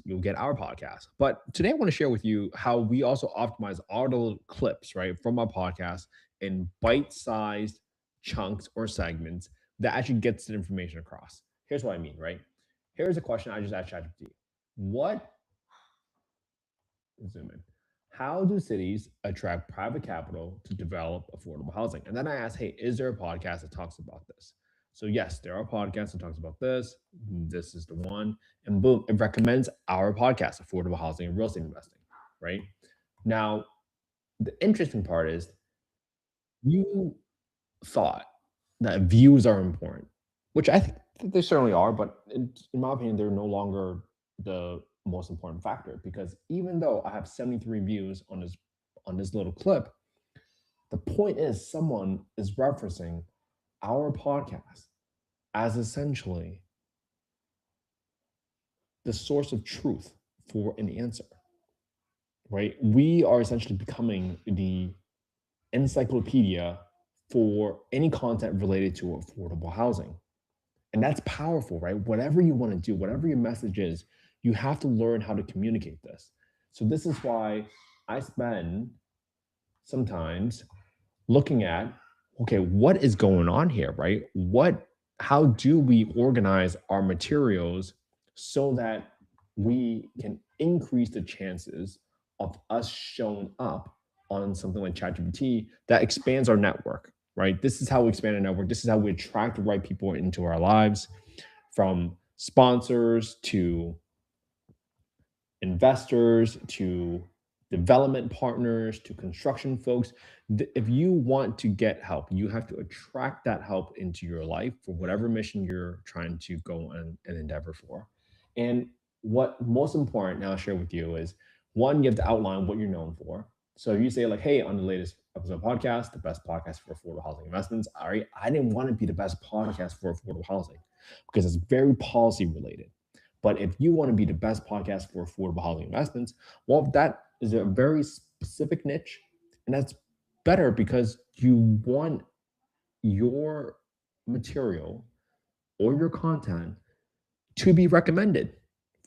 you'll get our podcast. But today I want to share with you how we also optimize our little clips, right, from our podcast in bite-sized chunks or segments that actually gets the information across. Here's what I mean, right? Here's a question I just asked ChatGPT. What zoom in. How do cities attract private capital to develop affordable housing? And then I asked, hey, is there a podcast that talks about this? So yes, there are podcasts that talks about this. This is the one, and boom, it recommends our podcast, affordable housing and real estate investing. Right now, the interesting part is you thought that views are important, which I think that they certainly are, but in my opinion, they're no longer the most important factor because even though I have 73 views on this little clip, the point is someone is referencing our podcast as essentially the source of truth for an answer, right? We are essentially becoming the encyclopedia for any content related to affordable housing. And that's powerful, right? Whatever you want to do, whatever your message is, you have to learn how to communicate this. So, this is why I spend sometimes looking at okay, what is going on here, right? How do we organize our materials so that we can increase the chances of us showing up on something like ChatGPT that expands our network, right? This is how we expand our network. This is how we attract the right people into our lives, from sponsors to investors to development partners to construction folks. If you want to get help, you have to attract that help into your life for whatever mission you're trying to go and endeavor for. And what most important now I'll share with you is one, you have to outline what you're known for. So you say like, hey, on the latest episode of podcast, the best podcast for affordable housing investments. All right, I didn't want to be the best podcast for affordable housing because it's very policy related. But if you want to be the best podcast for affordable housing investments, well, that is a very specific niche. And that's better because you want your material or your content to be recommended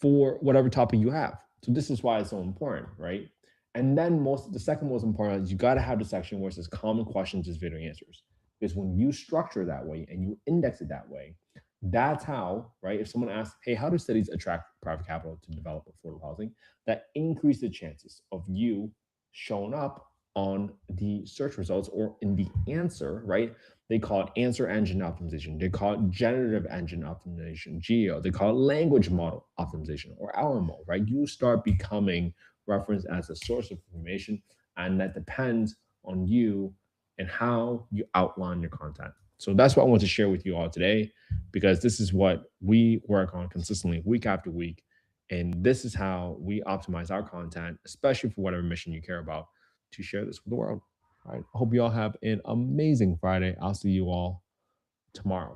for whatever topic you have. So this is why it's so important, right? And then the second most important is you got to have the section where it says common questions is video answers. Because when you structure that way and you index it that way, that's how, right? If someone asks, hey, how do cities attract private capital to develop affordable housing? That increase the chances of you showing up on the search results or in the answer, right? They call it answer engine optimization. They call it generative engine optimization, GEO. They call it language model optimization or LMO, right? You start becoming referenced as a source of information, and that depends on you and how you outline your content. So that's what I want to share with you all today, because this is what we work on consistently week after week. And this is how we optimize our content, especially for whatever mission you care about, to share this with the world. All right. I hope you all have an amazing Friday. I'll see you all tomorrow.